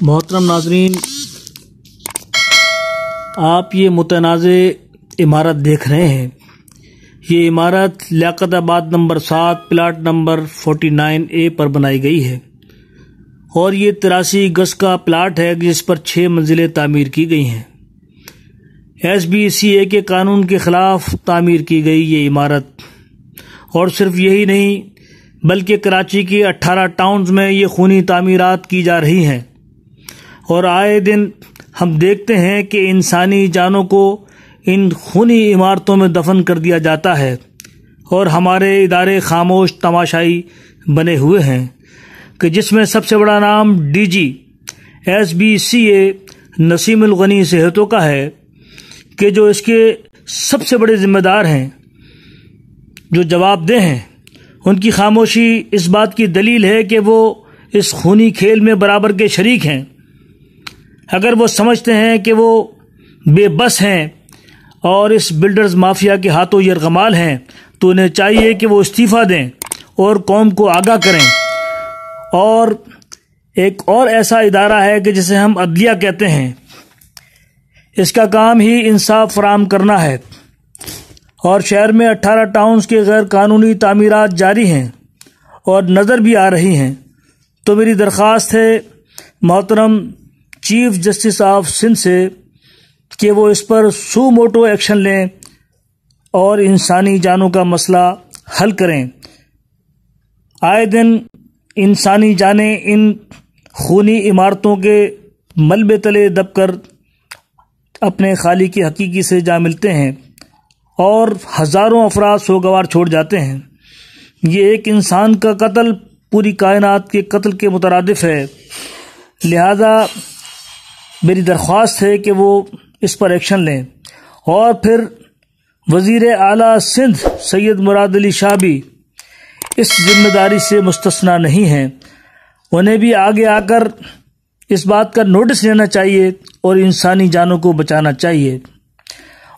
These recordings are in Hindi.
मोहतरम नाजरीन, आप ये मुतनाज़े इमारत देख रहे हैं। ये इमारत Liaquatabad number 7 plot number 49A पर बनाई गई है और ये 83 गज का प्लाट है जिस पर 6 मंजिलें तामीर की गई हैं। SBCA के कानून के ख़िलाफ़ तामीर की गई ये इमारत, और सिर्फ यही नहीं बल्कि कराची की 18 टाउन्स में ये खूनी तामीरात की जा रही हैं और आए दिन हम देखते हैं कि इंसानी जानों को इन खूनी इमारतों में दफन कर दिया जाता है और हमारे इदारे खामोश तमाशाई बने हुए हैं कि जिसमें सबसे बड़ा नाम DG SBCA नसीमुल गनी सेहतों का है कि जो इसके सबसे बड़े जिम्मेदार हैं, जो जवाबदेह हैं। उनकी खामोशी इस बात की दलील है कि वो इस खूनी खेल में बराबर के शरीक हैं। अगर वो समझते हैं कि वो बेबस हैं और इस बिल्डर्स माफिया के हाथों यरगमाल हैं तो उन्हें चाहिए कि वो इस्तीफ़ा दें और कौम को आगाह करें। और एक और ऐसा इदारा है कि जिसे हम अदलिया कहते हैं, इसका काम ही इंसाफ फराहम करना है और शहर में 18 टाउन्स के गैर कानूनी तामीरात जारी हैं और नज़र भी आ रही हैं। तो मेरी दरख्वास्त है मोहतरम चीफ जस्टिस ऑफ सिंध से कि वो इस पर सू मोटो एक्शन लें और इंसानी जानों का मसला हल करें। आए दिन इंसानी जानें इन खूनी इमारतों के मलबे तले दबकर अपने खालिक की हकीकी से जा मिलते हैं और हज़ारों अफराद सोगवार छोड़ जाते हैं। ये एक इंसान का कत्ल पूरी कायनात के कत्ल के मुतरादिफ है। लिहाजा मेरी दरख्वास्त है कि वो इस पर एक्शन लें। और फिर वज़ीर आला सिंध सैयद मुराद अली शाह भी इस जिम्मेदारी से मुस्तस्ना नहीं हैं। उन्हें भी आगे आकर इस बात का नोटिस लेना चाहिए और इंसानी जानों को बचाना चाहिए।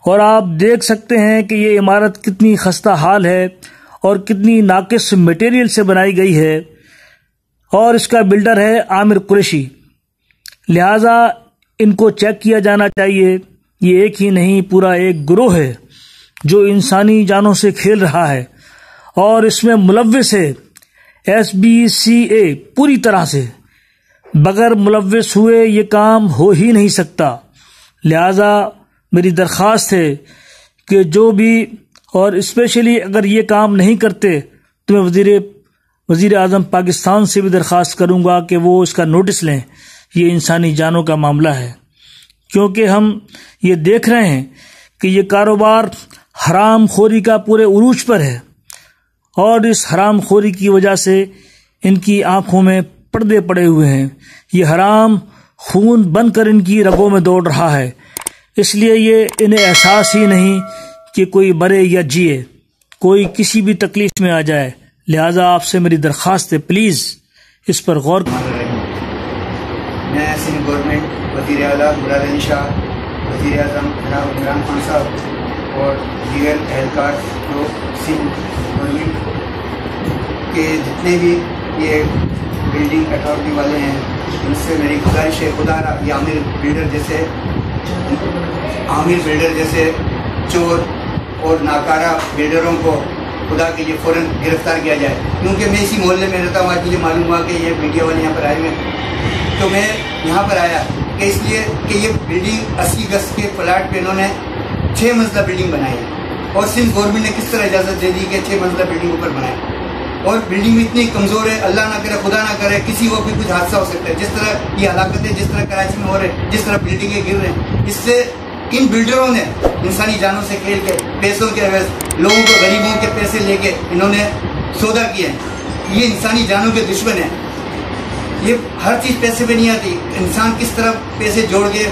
और आप देख सकते हैं कि ये इमारत कितनी खस्ता हाल है और कितनी नाकिस मटेरियल से बनाई गई है और इसका बिल्डर है आमिर कुरैशी। लिहाजा इनको चेक किया जाना चाहिए। ये एक ही नहीं, पूरा एक गिरोह है जो इंसानी जानों से खेल रहा है और इसमें मुलव्विस है SBCA पूरी तरह से। बगैर मुलव्विस हुए ये काम हो ही नहीं सकता। लिहाजा मेरी दरख्वास्त है कि जो भी, और स्पेशली अगर ये काम नहीं करते तो मैं वज़ीर आज़म पाकिस्तान से भी दरख्वास्त करूँगा कि वो इसका नोटिस लें। ये इंसानी जानों का मामला है, क्योंकि हम ये देख रहे हैं कि ये कारोबार हराम खोरी का पूरे उरूज पर है और इस हराम खोरी की वजह से इनकी आंखों में पर्दे पड़े हुए हैं। ये हराम खून बनकर इनकी रगों में दौड़ रहा है, इसलिए ये इन्हें एहसास ही नहीं कि कोई मरे या जिए, कोई किसी भी तकलीफ में आ जाए। लिहाजा आपसे मेरी दरख्वास्त है, प्लीज़ इस पर गौर करें। मैं सिंध गवर्नमेंट वज़ीर आला मुराद अली शाह, वज़ीर आज़म जनाब इमरान खान साहब और दीगर एहलकार जो सिंध गवर्नमेंट के जितने भी ये बिल्डिंग अथॉरिटी वाले हैं, उनसे मेरी गुजारिश है, खुदा ये आमिर बिल्डर जैसे चोर और नाकारा बिल्डरों को खुदा के लिए फ़ौरन गिरफ्तार किया जाए। क्योंकि मैं इसी मोहल्ले में रहता हूँ। आज मुझे मालूम हुआ कि ये मीडिया वाले यहाँ पर आए हुए हैं, तो मैं यहाँ पर आया कि इसलिए कि ये बिल्डिंग 80 गज के प्लाट पे इन्होंने 6 मंजिला बिल्डिंग बनाई है और सिंध गवर्नमेंट ने किस तरह इजाज़त दे दी कि 6 मंजिला बिल्डिंग ऊपर बनाए। और बिल्डिंग इतनी कमज़ोर है, अल्लाह ना करे, खुदा ना करे, किसी को भी कुछ हादसा हो सकता है। जिस तरह ये हलाकतें जिस तरह कराची में हो रहे हैं, जिस तरह बिल्डिंगें गिर रहे हैं, इससे इन बिल्डरों ने इंसानी जानों से खेल के पैसों के एवज लोगों को, गरीबों के पैसे लेके इन्होंने सौदा किए हैं। ये इंसानी जानों के दुश्मन है। ये हर चीज़ पैसे पे नहीं आती। इंसान किस तरह पैसे जोड़ के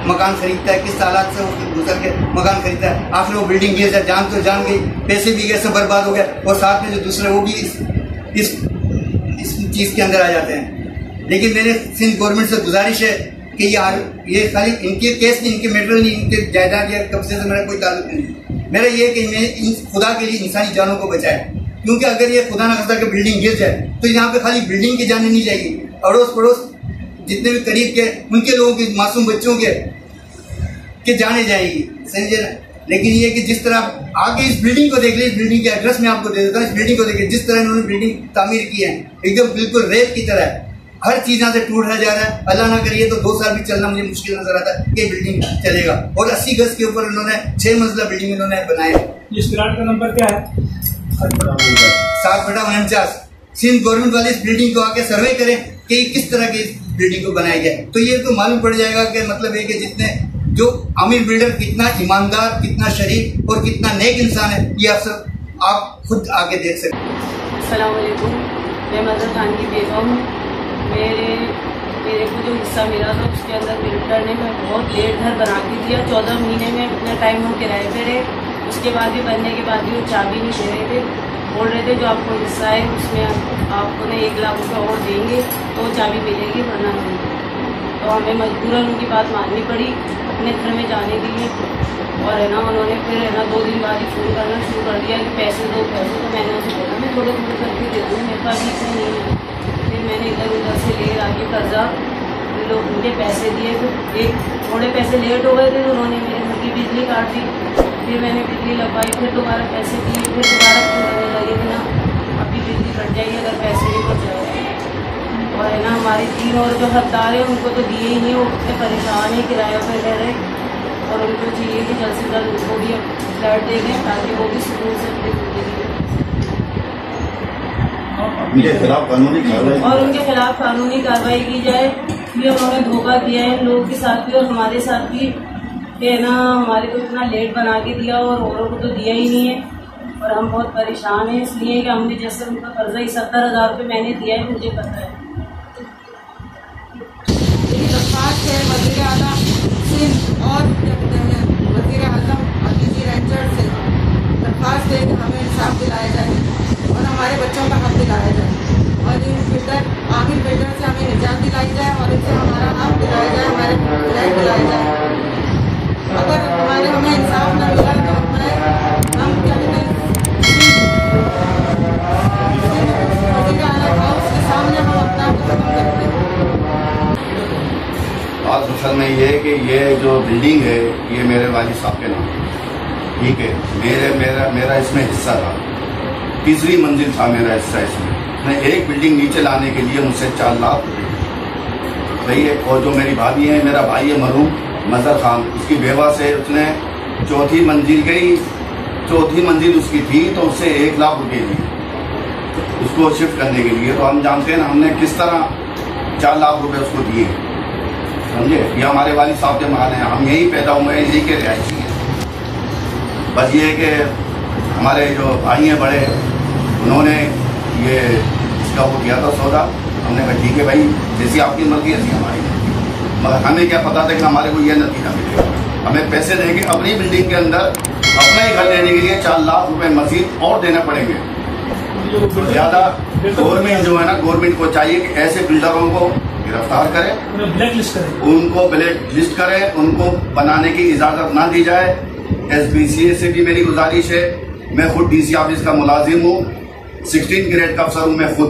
मकान खरीदता है, किस हालात से वो गुजर के मकान खरीदता है। आखिर वो बिल्डिंग गिर जाए, जान तो जान गई, पैसे भी गए, सब बर्बाद हो गए और साथ में जो दूसरे वो भी इस चीज़ के अंदर आ जाते हैं। लेकिन मेरे सिंध गवर्नमेंट से गुजारिश है कि ये खाली इनके केस नहीं, इनके मैटर नहीं, इनके जायदाद या कब्जे से मेरा कोई ताल्लुक नहीं। मेरा ये है कि मैं खुदा के लिए इंसानी जानों को बचाए, क्योंकि अगर ये खुदा ना खास्ता कि बिल्डिंग गिर जाए तो यहाँ पे खाली बिल्डिंग की जाने नहीं जाएगी, अड़ोस पड़ोस जितने भी करीब के उनके लोगों के मासूम बच्चों के जाने जाएगी, समझे ना। लेकिन ये कि जिस तरह आगे इस बिल्डिंग को देख ले, इस बिल्डिंग के एड्रेस में आपको दे देता हूँ, इस बिल्डिंग को देखिए जिस तरह इन्होंने बिल्डिंग तामीर की है, एकदम बिल्कुल रेत की तरह है। हर चीज यहाँ से टूटा जा रहा है। अल्लाह ना करिए तो 2 साल भी चलना मुझे मुश्किल नजर आता है कि बिल्डिंग चलेगा। और 80 गज के ऊपर इन्होंने 6 मंजिला बिल्डिंग इन्होंने बनाया। इस प्लाट का नंबर क्या है? 7/49। सिंध गवर्नमेंट वाले इस बिल्डिंग को आके सर्वे करें कि किस तरह की इस बिल्डिंग को बनाया गया, तो ये तो मालूम पड़ जाएगा कि मतलब है कि जितने जो आमिर बिल्डर कितना ईमानदार, कितना शरीफ और कितना नेक इंसान है, ये आप खुद आके देख सकते हैं। अस्सलाम वालेकुम, मैं मदर खान की बेगम हूँ। मेरे को जो हिस्सा मिला था उसके अंदर बिल्डर ने मैं बहुत लेट घर बना के दिया। 14 महीने में इतना टाइम हम किराए पे रहे। उसके बाद भी बनने के बाद भी वो चाबी नहीं दे रहे थे। बोल रहे थे जो आपको हिस्सा है उसमें आपको ना 1 लाख रुपये और देंगे तो चाबी मिलेगी, वरना नहीं। तो हमें मजबूरन उनकी बात माननी पड़ी अपने घर में जाने के लिए। और है ना उन्होंने फिर है ना 2 दिन बाद ही फ़ोन करना शुरू कर दिया कि पैसे दो पैसे। तो मैंने उसे बोला मैं थोड़े थोड़े करके दे दूँ, मेरे पास इतने नहीं है। फिर मैंने इधर उधर से ले आके कर्जा लोग उनके पैसे दिए। फिर थोड़े पैसे लेट हो गए थे तो उन्होंने मेरे घर की बिजली काट दी। फिर मैंने बिजली लगवाई, फिर दोबारा पैसे दिए, फिर दोबारा फोन करने लगे कि ना अभी बिजली कट जाएगी अगर पैसे नहीं पहुँचाए। और है ना हमारे 3 और जो हकदार हैं उनको तो दिए ही नहीं, वो इतने परेशान है, किराया पर रह रहे। और उनको चाहिए कि जल्द से जल्द उनको भी फ्लैट दे दें ताकि वो भी सुकून से अपनी जिंदगी उनके खिलाफ कानूनी कार्रवाई और उनके खिलाफ कानूनी कार्रवाई की जाए। ये उन्होंने धोखा किया है इन लोगों के साथ भी और हमारे साथ भी, है ना हमारे को इतना लेट बना के दिया और औरों को तो दिया ही नहीं है। और हम बहुत परेशान हैं इसलिए कि हमने जैसे उनका कर्जा ही 70,000 रुपये मैंने दिया है, मुझे पता है। दरख्वास्त है वज़ीर आला सिंध और वज़ीर आज़म अतीकी रेंजर से दरख्वास्त है कि हमें इंसाफ दिलाया जाए और हमारे बच्चों का हक दिलाया जाए। और इन बिल्डर आमिर बिल्डर से हमें निजात दिलाई जाए और इनसे हमारा हक दिलाया जाए, हमारे फ्लैट दिलाए जाए। अगर हमें इंसाफ न मिला तो हम क्या कहते हैं वज़ीर आला हाउस के सामने हम अपना खत्म करते हैं। बात असल में ये है कि ये जो बिल्डिंग है ये मेरे वालिद साहब के नाम, ठीक है। मेरा इसमें हिस्सा था, 3री मंजिल था मेरा हिस्सा इसमें। मैं एक बिल्डिंग नीचे लाने के लिए मुझसे 4 लाख रुपये, सही है। और जो मेरी भाभी है, मेरा भाई है मरहूम मजहर खान, उसकी बेवा से उसने 4थी मंजिल गई, 4थी मंजिल उसकी थी तो उससे 1 लाख रुपये लिए उसको शिफ्ट करने के लिए। तो हम जानते हैं ना हमने किस तरह 4 लाख रुपये उसको दिए, समझे। ये हमारे वालिद साहब के माल हैं, हम यहीं पैदा हुए हैं, यहीं के रिहायशी हैं। बस ये है कि हमारे जो भाई हैं बड़े, उन्होंने ये इसका वो किया था सौदा। हमने कहा ठीक है भाई, जैसी आपकी मर्जी ऐसी हमारी, मगर हमें क्या पता था कि हमारे को यह नतीजा मिलेगा। हमें पैसे देंगे अपनी बिल्डिंग के अंदर अपना ही घर लेने के लिए 4 लाख रुपए मजीद और देने पड़ेंगे। ज्यादा गवर्नमेंट जो है ना, गवर्नमेंट को चाहिए कि ऐसे बिल्डरों को गिरफ्तार करें, ब्लैक लिस्ट करें, उनको ब्लैक लिस्ट करें, उनको बनाने की इजाजत ना दी जाए। SBCA से भी मेरी गुजारिश है, मैं खुद DC ऑफिस का मुलाजिम हूँ, 16 ग्रेड का अफसर हूँ मैं खुद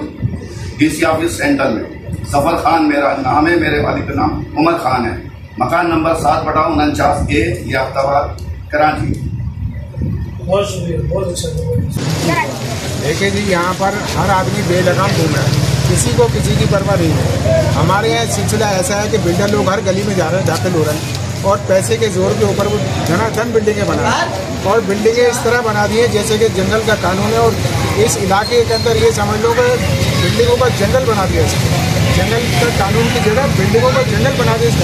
DC ऑफिस सेंटर में। सफर खान मेरा नाम है, मेरे वालिद का नाम उमर खान है। मकान नंबर 7/49A याफ्ताबाद कराची। बहुत शुक्रिया, बहुत अच्छा। देखिए जी, यहाँ पर हर आदमी बेलगाम घूम रहा है, किसी को किसी की परवाह नहीं है। हमारे यहाँ सिलसिला ऐसा है कि बिल्डर लोग हर गली में जा रहे हैं, दाखिल हो रहे हैं और पैसे के जोर के ऊपर वो धनाधन बिल्डिंगें बना और बिल्डिंगें इस तरह बना दी है जैसे कि जंगल का कानून है। और इस इलाके के अंदर ये समझ लो कि बिल्डिंगों का जंगल बना दिया इसको, जंगल का कानून की जगह बिल्डिंगों का जंगल बना दिया इस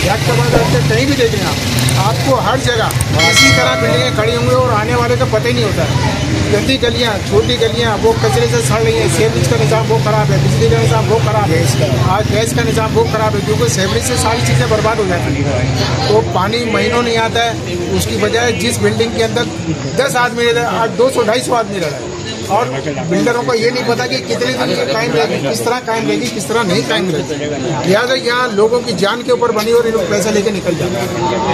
याफ्ताबाद आपके कहीं भी देखें आपको हर जगह इसी तरह बिल्डिंगें खड़ी होंगी और आने वाले का पता ही नहीं होता है। गंदी गलियाँ, छोटी गलियाँ वो कचरे से सड़ रही हैं, सेवरेज का निज़ाम वो खराब है, बिजली का निज़ाम वो खराब है, आज गैस का निज़ाम वो खराब है, क्योंकि सेवरेज से सारी चीज़ें बर्बाद हो जाती हैं। तो पानी महीनों नहीं आता है, उसकी बजाय जिस बिल्डिंग के अंदर 10 आदमी रह रहे हैं आज 200-250 आदमी रह रहे हैं। और बिल्डरों को ये नहीं पता कि कितने दिन की कायम रहेगी, किस तरह कायम रहेगी, किस तरह नहीं कायम रहेगी। लिहाजा यहाँ लोगों की जान के ऊपर बनी और इन लोग पैसा लेके निकल जाते हैं।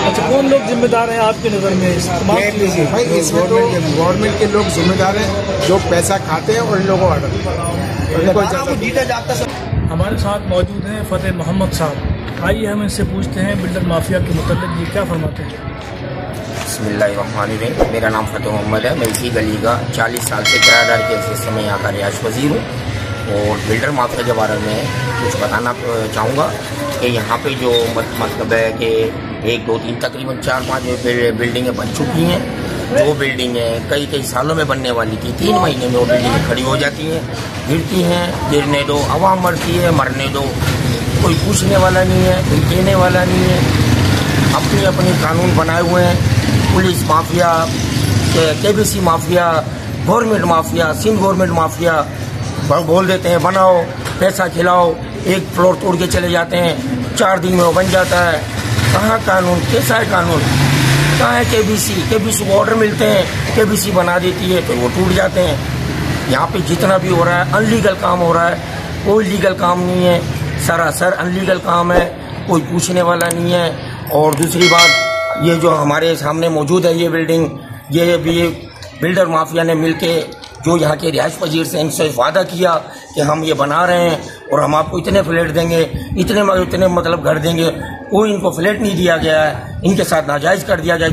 अच्छा, कौन लोग जिम्मेदार हैं आपकी नज़र में? भाई इसमें तो गवर्नमेंट के लोग जिम्मेदार हैं जो पैसा खाते हैं और इन लोगों को ऑर्डर हमारे साथ मौजूद हैं फ़तेह मोहम्मद साहब। आइए हम इनसे पूछते हैं बिल्डर माफिया के मुताबिक ये क्या फरमाते हैं। बिस्मिल्लाहिर्रहमानिर्रहीम। मेरा नाम फ़तेह मोहम्मद है। मैं इसी गली का 40 साल से किराएदार के हैसियत से मैं यहाँ का रिहाइश पज़ीर हूँ और बिल्डर माफिया के बारे में कुछ बताना चाहूँगा कि यहाँ पे जो मतलब है कि 1, 2, 3 तकरीबन 4-5 बिल्डिंगें बन चुकी हैं। वो बिल्डिंगें कई सालों में बनने वाली थी, 3 महीने में वो बिल्डिंगें खड़ी हो जाती हैं, गिरती हैं, गिरने दो, आवाम मरती है, मरने दो, कोई पूछने वाला नहीं है, कोई कहने वाला नहीं है। अपनी अपनी कानून बनाए हुए हैं, police mafia, KBC mafia, government mafia, Sindh government mafia बोल देते हैं बनाओ, पैसा खिलाओ, 1 फ्लोर तोड़ के चले जाते हैं, 4 दिन में वो बन जाता है। कहाँ कानून, कैसा है कानून, कहाँ है KBC को ऑर्डर मिलते हैं, KBC बना देती है, फिर वो टूट जाते हैं। यहाँ पे जितना भी हो रहा है अनलीगल काम हो रहा है, कोई लीगल काम नहीं है, सरासर अनलीगल काम है, कोई पूछने वाला नहीं है। और दूसरी बात, ये जो हमारे सामने मौजूद है ये बिल्डिंग, ये भी बिल्डर माफिया ने मिलके जो यहाँ के रिहाइश पजीर से इनसे वादा किया कि हम ये बना रहे हैं और हम आपको इतने फ्लैट देंगे, इतने मतलब घर देंगे, कोई इनको फ्लैट नहीं दिया गया है। इनके साथ नाजायज़ कर दिया गया।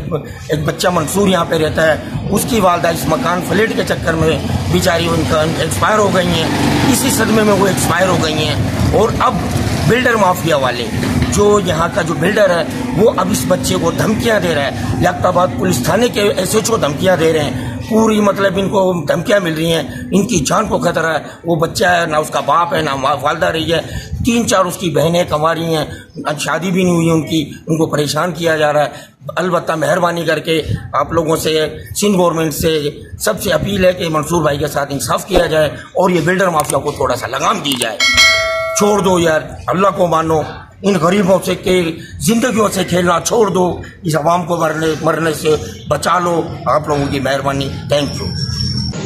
एक बच्चा मंसूर यहाँ पे रहता है, उसकी वालदा इस मकान फ्लैट के चक्कर में बेचारी उनका एक्सपायर हो गई हैं, इसी सदमे में वो एक्सपायर हो गई हैं। और अब बिल्डर माफिया वाले जो यहाँ का जो बिल्डर है वो अब इस बच्चे को धमकियाँ दे रहा है। लियाकताबाद पुलिस थाने के SHO धमकियाँ दे रहे हैं, पूरी मतलब इनको धमकियाँ मिल रही हैं, इनकी जान को खतरा है। वो बच्चा है, ना उसका बाप है, ना वालदा रही है, 3-4 उसकी बहनें कंवारी हैं, शादी भी नहीं हुई उनकी, उनको परेशान किया जा रहा है। अलबत्ता मेहरबानी करके आप लोगों से, सिंध गवर्नमेंट से सबसे अपील है कि मंसूर भाई के साथ इंसाफ किया जाए और ये बिल्डर माफिया को थोड़ा सा लगाम दी जाए। छोड़ दो यार, अल्लाह को मानो, इन गरीबों से के जिंदगियों से खेलना छोड़ दो, इस आवाम को मरने से बचा लो। आप लोगों की मेहरबानी, थैंक यू।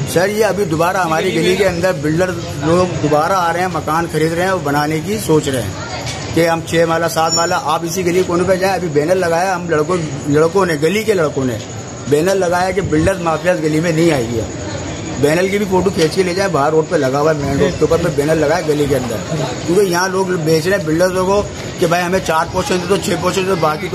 सर, ये अभी दोबारा हमारी गली के अंदर बिल्डर लोग दोबारा आ रहे हैं, मकान खरीद रहे हैं और बनाने की सोच रहे हैं कि हम 6 माला 7 माला आप इसी गली कोने पे जाएं। अभी बैनर लगाया हम लड़कों ने, गली के लड़कों ने बैनर लगाया कि बिल्डर माफिया गली में नहीं आएगी। बैनर की भी फोटो खींच के ले जाए, बाहर रोड पे लगा हुआ है, मेन रोड के ऊपर पे बैनर लगाया गली के अंदर, क्योंकि यहाँ लोग बेच रहे हैं बिल्डर्स को कि भाई हमें 4 पोर्शन दे दो, 6 पोर्शन दे दो, बाकी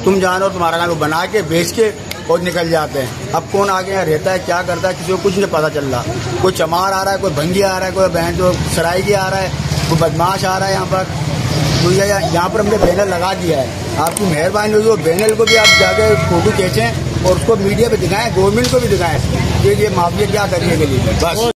तुम जानो, तुम्हारा काम बना के बेच के और निकल जाते हैं। अब कौन आगे यहाँ रहता है, क्या करता है, किसी को कुछ नहीं पता चल रहा। कोई चमार आ रहा है, कोई भंगी आ रहा है, कोई बहन जो सरायगी आ रहा है, कोई बदमाश आ रहा है यहाँ पर। तो यहाँ पर हमने बैनर लगा दिया है। आपकी मेहरबानी होगी, वो बैनर को भी आप जाके फोटो खींचें और उसको मीडिया पे दिखाएं, गवर्नमेंट को भी दिखाएं कि ये माफिया क्या कर रही है गली में। बस।